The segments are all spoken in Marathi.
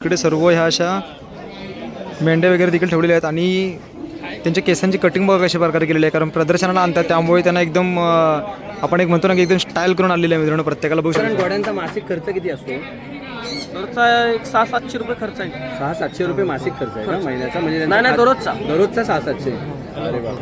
इकडे सर्व ह्या अशा मेंढ्या वगैरे देखील ठेवलेल्या आहेत आणि त्यांच्या केसांची कटिंग बघा कशा प्रकारे केलेली आहे, कारण प्रदर्शनाला आणतात त्यामुळे त्यांना एकदम आपण एक म्हणतो ना की एकदम स्टाईल करून आलेले आहे मित्रांनो. प्रत्येकाला बघू शकतो. घोड्यांचा मासिक खर्च किती असतो? दररोजचा एक 600-700 रुपये खर्च आहे. 600-700 रुपये मासिक खर्च आहे का महिन्याचा? म्हणजे नाही दररोजचा. दररोजचा 600-700. अरे वा.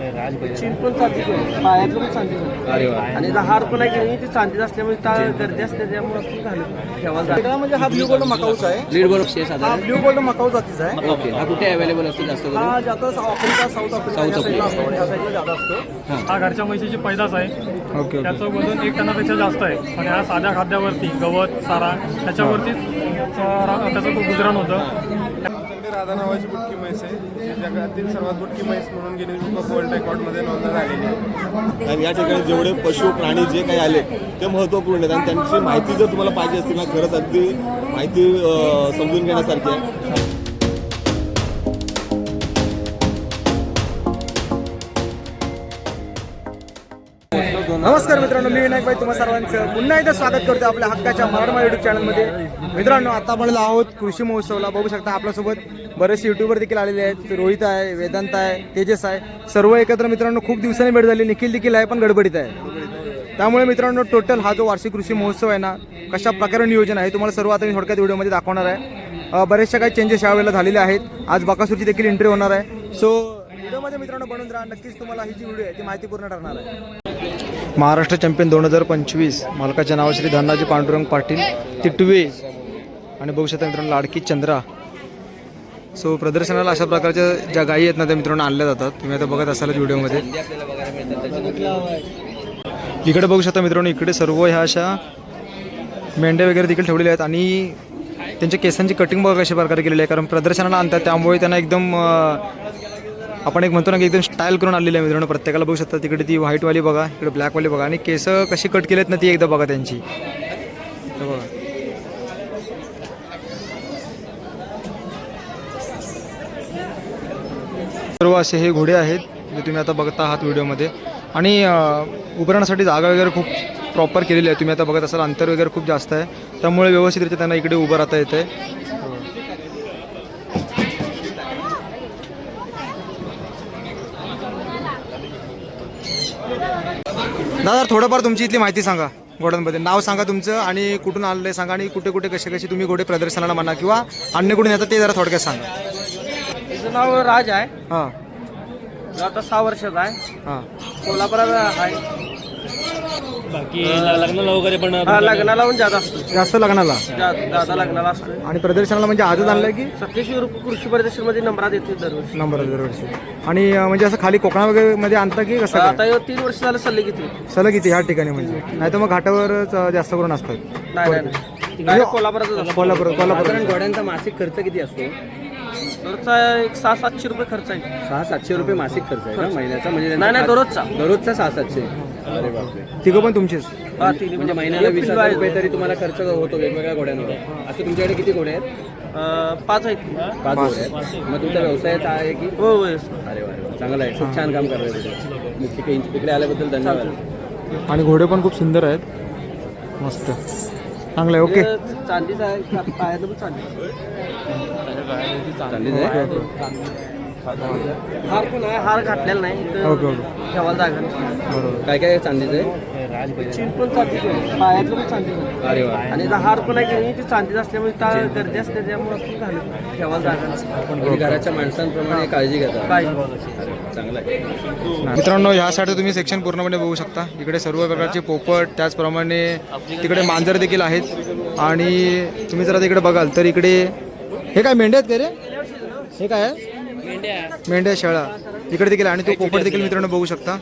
चीन पण चांदी पायातलं पण चांदी. अरे वा. आणि हार पण आहे की नाही, ती चांदीच असल्यामुळे त्या गर्दी असते त्यामुळे आपण घालून ठेवायला. म्हणजे हा ब्ल्यू गोल्ड मकाऊच आहे. लीड गोल्ड 6 हा साधारण. ब्ल्यू गोल्ड मकाऊ जातीचा आहे. ओके. हा कुठे अवेलेबल असतो जास्त करून? हा जातो आफ्रिका, साऊथ आफ्रिका साऊथ या साईडला असतो, या साईडला जादा असतो. हा घरच्या म्हशीची पैदास आहे. ओके त्याचं वजन 1 टनापेक्षा जास्त आहे आणि हा साध्या खाद्यावरती गवत सारा त्याच्यावरतीच त्याचं गुजराण होतं. राधा नावाची बुटकी म्हैस आहे, जी जगातील सर्वात बुटकी म्हैस म्हणून गिनीज बुक ऑफ वर्ल्ड रेकॉर्डमध्ये नोंद झालेली आहे. आणि या ठिकाणी जेवढे पशु प्राणी जे काही आले ते महत्त्वपूर्ण आहेत आणि त्यांची माहिती जर तुम्हाला पाहिजे असतील ना, खरंच अगदी माहिती समजून घेण्यासारखी आहे. नमस्कार मित्रांनो, मी विनायक भाई तुम्हा सर्वांचं पुन्हा एकदा स्वागत करतो आपल्या हक्काच्या मराठमा यूट्यूब चॅनलमध्ये. मित्रांनो, आता आपण आहोत कृषी महोत्सवला. बघू शकता आपल्यासोबत बरेचसे यूट्यूबर देखील आलेले आहेत. रोहित आहे, वेदांत आहे, तेजस आहे, सर्व एकत्र मित्रांनो. खूप दिवसांनी भेट झाली. निखिल देखील आहे पण गडबडीत आहे. त्यामुळे मित्रांनो टोटल हा जो वार्षिक कृषी महोत्सव आहे ना, कशा प्रकारे नियोजन आहे तुम्हाला सर्व आता मी थोडक्यात व्हिडिओमध्ये दाखवणार आहे. बरेचशा काही चेंजेस यावेळेला झालेले आहेत. आज बाकासूरची देखील एंट्री होणार आहे. सो व्हिडिओमध्ये मित्रांनो बनून राहा. नक्कीच तुम्हाला ही जी व्हिडिओ आहे ती माहिती पूर्ण ठरणार आहे. महाराष्ट्र चॅम्पियन 2025 मालकाच्या नाव श्री धनाजी पांडुरंग पाटील तिटवे आणि बघू शकता मित्रांनो लाडकी चंद्रा. सो प्रदर्शनाला अशा प्रकारच्या ज्या गायी आहेत ना त्या मित्रांनो आणल्या जातात. तुम्ही आता बघत असाल व्हिडिओमध्ये. इकडे बघू शकता मित्रांनो, इकडे सर्व ह्या अशा मेंढ्या वगैरे देखील ठेवलेल्या आहेत आणि त्यांच्या केसांची कटिंग बघा कशा प्रकारे केलेली आहे, कारण प्रदर्शनाला आणतात त्यामुळे त्यांना एकदम आपण एक म्हणतो ना की एकदम स्टाईल करून आलेली आहे मित्रांनो. प्रत्येकाला बघू शकता. तिकडे ती व्हाईटवाली बघा, इकडे ब्लॅकवाली बघा आणि केस कशी कट केलेत ना ती एकदा बघा त्यांची. बघा सर्व असे हे घोडे आहेत जे तुम्ही आता बघता आहात व्हिडिओमध्ये. आणि उभारण्यासाठी जागा वगैरे खूप प्रॉपर केलेली आहे. तुम्ही आता बघत असाल अंतर वगैरे खूप जास्त आहे, त्यामुळे व्यवस्थितरित्या त्यांना इकडे उभं राहता येतं आहे. दादा थोडंफार तुमची इथली माहिती सांगा घोड्यांमध्ये. नाव सांगा तुमचं आणि कुठून आलेलं सांगा आणि कुठे कुठे कसे कसे तुम्ही घोडे प्रदर्शनाला म्हणा किंवा अन्य कुठून येतात ते जरा थोडक्यात सांगा. तिचं नाव राज आहे. हां आता 6 वर्षाचा आहे. हां कोल्हापुरात आहे. बाकी लग्नाला वगैरे पण हा लग्नाला पण जादा असतो. जास्त लग्नाला दादा लग्नाला असतो. आणि प्रदर्शनाला म्हणजे आजच आणलंय की 27 रुपये कृषी प्रदर्शनमध्ये नंबरात येते दरवर्षी. नंबर दरवर्षी. आणि म्हणजे असं खाली कोकणा वगैरे मध्ये आणता की कसं आता काय? 3 वर्ष झालं सल्ले किती. सलग किती ह्या ठिकाणी म्हणजे, नाही तर मग घाटावरच जास्त करून असतात. नाही कोल्हापुरातच असतो. कोल्हापूर साधारण घोड्यांचा मासिक खर्च किती असतो? दररोजचा एक 600-700 रुपये खर्च आहे. 600-700 रुपये मासिक खर्च आहे का महिन्याचा? म्हणजे नाही दररोजचा. दररोजचा 600-700. अरे बापरे. तिघं पण तुमचेच? हा तिन्ही म्हणजे महिन्याला 20,000 रुपये तरी तुम्हाला खर्च होतो वेगवेगळ्या घोड्यांवर. असं तुमच्याकडे किती घोडे आहेत? 5 आहेत. 5 घोडे आहेत. मग तुमचा व्यवसायच आहे की? हो हो. अरे वा, चांगला आहे. खूप छान काम करताय तुम्ही. इकडे आल्याबद्दल धन्यवाद. आणि घोडे पण खूप सुंदर आहेत, मस्त चांगलं आहे. ओके चांदीच आहे. पायाचं पण चांदी. चांगलीच आहे. हार पण आहे. हार घातलेला नाही इथं ओके ओके ठेवायला जागा नाही. बरोबर. काय काय चांदीचं आहे? चीन पण चांदी पायातलं पण चांदी. अरे वा. आणि हार पण आहे की नाही, ती चांदीच असल्यामुळे त्या गर्दी असते त्यामुळे आपण घालून ठेवायला जागा नाही. तुम्ही घराच्या माणसांप्रमाणे काळजी घेता. काय चांगलं आहे. मित्रांनो ह्यासाठी तुम्ही सेक्शन पूर्णपणे बघू शकता. इकडे सर्व प्रकारचे पोपट, त्याचप्रमाणे तिकडे मांजर देखील आहेत. आणि तुम्ही जर तिकडे बघाल तर इकडे हे काय मेंढ्या आहेत का रे? हे काय आहे? मेंढ्या शेळा इकडे देखील आणि तो पोपट देखील मित्रांनो बघू शकता.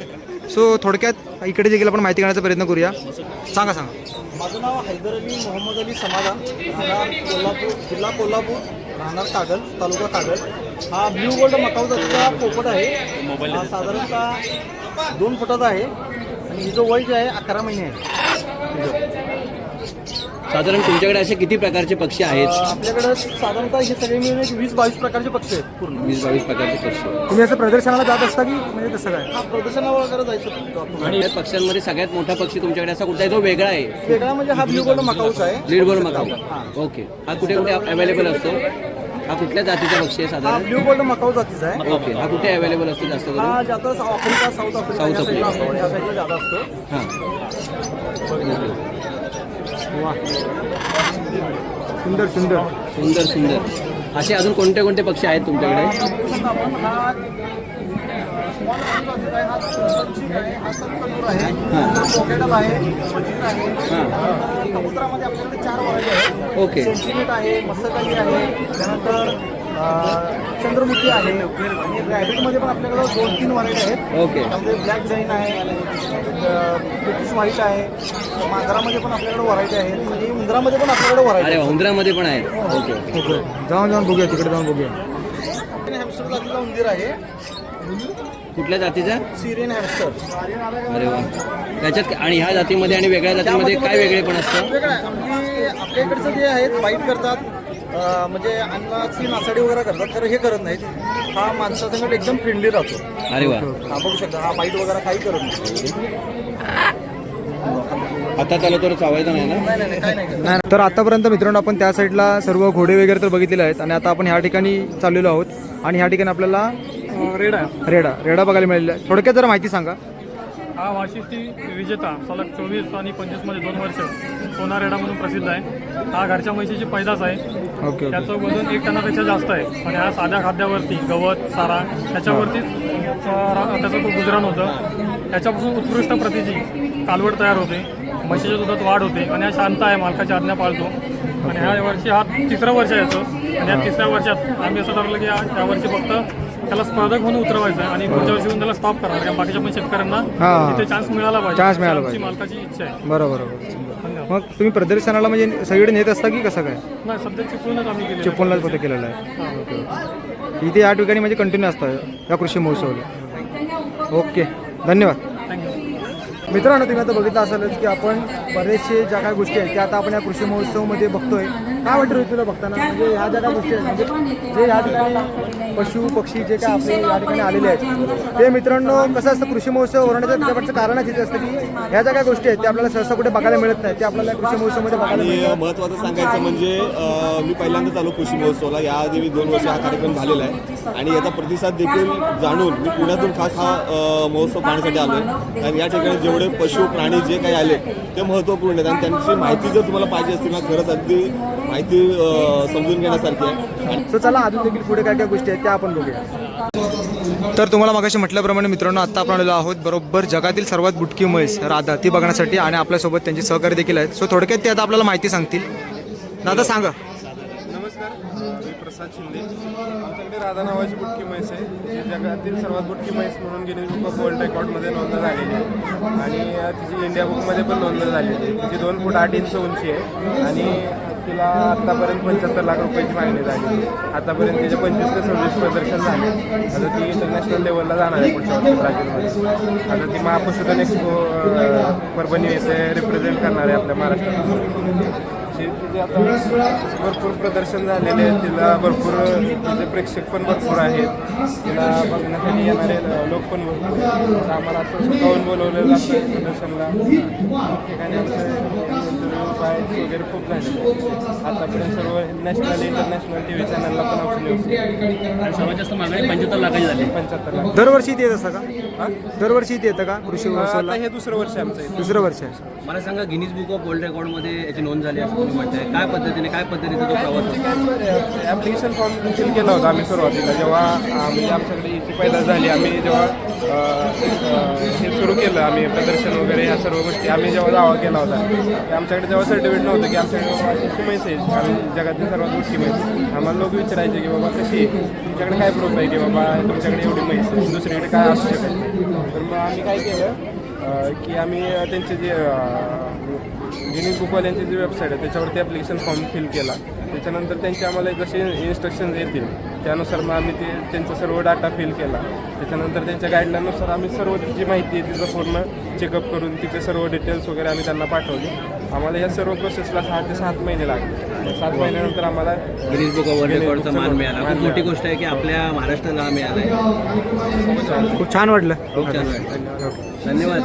सो थोडक्यात इकडे देखील आपण माहिती घेण्याचा प्रयत्न करूया. सांगा. माझं नाव हैदर अली मोहम्मद अली समाधान, राहणार कोल्हापूर, जिल्हा कोल्हापूर, राहणार कागल, तालुका कागल. हा ब्ल्यू गोल्ड मकाऊ जातीचा पोपट आहे. हा साधारणतः 2 फुटाचा आहे आणि हिचं वय जे आहे 11 महिने आहे. साधारण तुमच्याकडे असे किती प्रकारचे पक्षी आहेत? आपल्याकडे साधारणतः हे सगळे मिळून एक 20-22 प्रकारचे पक्षी आहेत पूर्ण. 20-22 प्रकारचे पक्षी. तुम्ही असं प्रदर्शनाला जात असता की म्हणजे तसं काय? हा प्रदर्शनावर वगैरे जायचं. आणि या पक्ष्यांमध्ये सगळ्यात मोठा पक्षी तुमच्याकडे असा कुठला आहे जो वेगळा आहे? वेगळा म्हणजे हा ब्ल्यू गोल्ड मकाऊचा आहे. लीड बोल मकाऊ. ओके. हा कुठे कुठे अवेलेबल असतो? हा कुठल्या जातीचा पक्षी आहे हा साधारण? ब्ल्यू गोल्ड मकाऊ जातीचा आहे. ओके. हा कुठे अवेलेबल असतो जास्त करून? हा जास्त आफ्रिका, साऊथ आफ्रिका साऊथ या साईडला आफ्रिका. असतो. या साईडला जादा असतो. हां. वा सुंदर सुंदर. सुंदर सुंदर. असे अजून कोणते कोणते पक्षी आहेत तुमच्याकडे? हा कबुतरामध्ये आपल्याकडे 4 व्हरायटी आहेत. ओके. सेंटिनेट आहे, मसकाली आहे, त्यानंतर चंद्रमुखी आहे. रॅबिटमध्ये पण आपल्याकडे 2-3 व्हरायटी आहेत. ओके. त्यामध्ये ब्लॅक जाईन आहे, ब्रिटिश व्हाईट आहे. मांजरामध्ये पण आपल्याकडे व्हरायटी आहेत आणि उंदरामध्ये पण आपल्याकडे व्हरायटी अरे वा, उंदरामध्ये पण आहेत. ओके. ओके जाऊन बघूया तिकडे जाऊन बघूया. हॅमस्टर जातीचा उंदीर आहे. कुठल्या जातीचा? Syrian Hampshire. अरे वा. त्याच्यात आणि ह्या जातीमध्ये आणि वेगळ्या जातीमध्ये काय वेगळे पण असतं? वेगळं आहे. म्हणजे आपल्या इकडचं जे आहेत बाईट करतात, म्हणजे अन्नाची नासाडी वगैरे करतात, तर हे करत नाहीत. हा माणसासंगत एकदम फ्रेंडली राहतो. अरे वा. हा बघू शकता, हा बाईट वगैरे काही करत नाही. आता त्याला तर चावायचं नाही ना? नाही काय नाही करत. नाही तर आतापर्यंत मित्रांनो आपण त्या साईडला सर्व घोडे वगैरे तर बघितलेले आहेत आणि आता आपण ह्या ठिकाणी चाललेलो आहोत आणि ह्या ठिकाणी आपल्याला रेडा रेडा बघायला मिळालेला आहे. थोडक्यात जरा माहिती सांगा. हा वाशिष्ठी विजेता सलग 24 आणि 25 मध्ये 2 वर्ष सोना रेडा म्हणून प्रसिद्ध आहे. हा घरच्या म्हशीची पैदास आहे. ओके ओके त्याचं वजन 1 टनापेक्षा जास्त आहे आणि हा साध्या खाद्यावरती गवत सारा त्याच्यावरतीच त्याचं खूप गुजराण होतं. त्याच्यापासून उत्कृष्ट प्रतीची कालवड तयार होते, म्हशीच्या दुधात वाढ होते आणि हा शांत आहे, मालकाची आज्ञा पाळतो. आणि ह्या वर्षी हा 3रं वर्ष आहे याचं आणि या 3ऱ्या वर्षात आम्ही असं ठरवलं की या वर्षी फक्त त्याला स्पर्धक म्हणून उतरवायचं आहे आणि पुढच्या वर्षी त्याला स्टॉप करणार, कारण बाकीच्या पण शेतकऱ्यांना हां. तिथे चान्स मिळाला पाहिजे. Chance मिळाला आमची पाहिजे. मालकाची इच्छा आहे. बरोबर बरोबर. मग तुम्ही प्रदर्शनाला म्हणजे सगळीकडे नेत असता की कसं काय? नाही, सध्या चिपळूणच आम्ही केली. चिपळूणलाच फक्त केलेलं आहे. Okay okay. इथे या ठिकाणी म्हणजे कंटिन्यू असतं या कृषी महोत्सवाला. ओके धन्यवाद. थँक्यू. मित्रांनो तुम्ही आता बघितलं असेलच की आपण बरेचसे ज्या काही गोष्टी आहेत त्या आता आपण या कृषी महोत्सवामध्ये बघतोय. काय वाटतं तुला बघताना म्हणजे ह्या ज्या काही गोष्टी आहेत म्हणजे जे या ठिकाणी पशु पक्षी जे काय आपले या ठिकाणी आलेले आहेत ते मित्रांनो कसं असतं कृषी महोत्सव भरवण्याचं त्याच्याकडचं कारणच इथे असतं की ह्या ज्या काही गोष्टी आहेत त्या आपल्याला सहसा कुठे बघायला मिळत नाही, ते आपल्याला कृषी महोत्सवामध्ये बघायला आणि मिळतात. महत्त्वाचं सांगायचं म्हणजे मी पहिल्यांदाच आलो कृषी महोत्सवाला. याआधी मी 2 वर्ष हा कार्यक्रम झालेला आहे आणि याचा प्रतिसाद देखील जाणून मी पुण्यातून खास हा महोत्सव पाहण्यासाठी आलो आहे. कारण या ठिकाणी जेवढे पशु प्राणी जे काही आले ते महत्त्वपूर्ण आहेत आणि त्यांची माहिती जर तुम्हाला पाहिजे असतील ना खरंच अगदी माहिती समजून घेण्यासारखी आहे. सो चला अजून देखील पुढे काय काय गोष्टी आहेत त्या आपण बघूया. तर तुम्हाला मगाशी म्हटल्याप्रमाणे मित्रांनो आता आपण आलेलो आहोत बरोबर जगातील सर्वात बुटकी म्हैस राधा ती बघण्यासाठी आणि आपल्यासोबत त्यांचे सहकारी देखील आहेत. सो थोडक्यात ते आता आपल्याला माहिती सांगतील. दादा सांगा. नमस्कार, मी प्रसाद शिंदे. आमच्याकडे राधा नावाची बुटकी म्हैस आहे, जी जगातील सर्वात बुटकी म्हैस म्हणून गिनीज बुक ऑफ वर्ल्ड रेकॉर्डमध्ये नोंद झालेली आहे आणि तिची इंडिया बुकमध्ये पण नोंद झालेली आहे. तिची 2 फूट 8 इंच उंची आहे आणि तिला आत्तापर्यंत 75 लाख रुपयाची मागणी झाली. आतापर्यंत तिचे 25 ते 26 प्रदर्शन झाले. आता ती इंटरनॅशनल लेवलला जाणार आहे पुढच्या वर्षी ब्राझीलमध्ये. आता ती महापशुधन एक्सपो परभणी येथे रिप्रेझेंट करणार आहे आपल्या महाराष्ट्रात. तिचे आता भरपूर प्रदर्शन झालेले आहेत. तिला भरपूर तिचे प्रेक्षक पण भरपूर आहेत. तिला बघण्यासाठी येणारे लोक पण भरपूर आहेत. आम्हाला असं स्वतःहून बोलवलेलं असतं प्रदर्शनला. ठिकाणी बायच वगैरे खूप झालेले. आतापर्यंत सर्व नॅशनल इंटरनॅशनल TV चॅनलला पण आपले सर्वात जास्त मागणी 75 लाखाची झाली. 75 लाख. दरवर्षी इथे येत असतं का? दरवर्षी इथे येतं का कृषी महोत्सवाला? आता हे 2रं वर्ष आमचं आहे. 2रं वर्ष आहे. मला सांगा, गिनीज बुक ऑफ वर्ल्ड रेकॉर्डमध्ये याची नोंद झाली असं तुम्ही म्हणताय. काय पद्धतीचा तो प्रवास होता? ॲप्लिकेशन फॉर्म फिल केला होता आम्ही सुरुवातीला, जेव्हा म्हणजे आमच्याकडे याची पैदास झाली. आम्ही जेव्हा हे सुरू केलं, आम्ही प्रदर्शन वगैरे ह्या सर्व गोष्टी आम्ही जेव्हा दावा केला होता, आमच्याकडे जेव्हा सर्टिफिकेट नव्हतं की आमच्याकडे अशी म्हैस आहे, आम्ही जगातील सर्वात मोठी म्हैस. आम्हाला लोक विचारायचे की बाबा कशी आहे, तुमच्याकडे काय प्रूफ आहे की बाबा तुमच्याकडे एवढी म्हैस आहे, दुसरीकडे काय असू शकत. तर मग आम्ही काय केलं की आम्ही त्यांचे जे गिनीज बुकवाल्यांची जी वेबसाईट आहे त्याच्यावरती ॲप्लिकेशन फॉर्म फिल केला. त्याच्यानंतर त्यांचे आम्हाला जसे इन्स्ट्रक्शन्स येतील त्यानुसार मग आम्ही त्यांचा सर्व डाटा फिल केला. त्याच्यानंतर त्यांच्या गाईडलाईननुसार आम्ही सर्व जी माहिती आहे तिचं पूर्ण चेकअप करून तिचे सर्व डिटेल्स वगैरे आम्ही त्यांना पाठवले. आम्हाला या सर्व प्रोसेसला 6 ते 7 महिने लागले. 7 महिन्यानंतर आम्हाला गिनीज बुक ऑफ वर्ल्ड रेकॉर्डचा मान मिळाला. खूप मोठी गोष्ट आहे की आपल्या महाराष्ट्राला मिळाला आहे. खूप छान वाटलं. खूप छान वाटलं. धन्यवाद.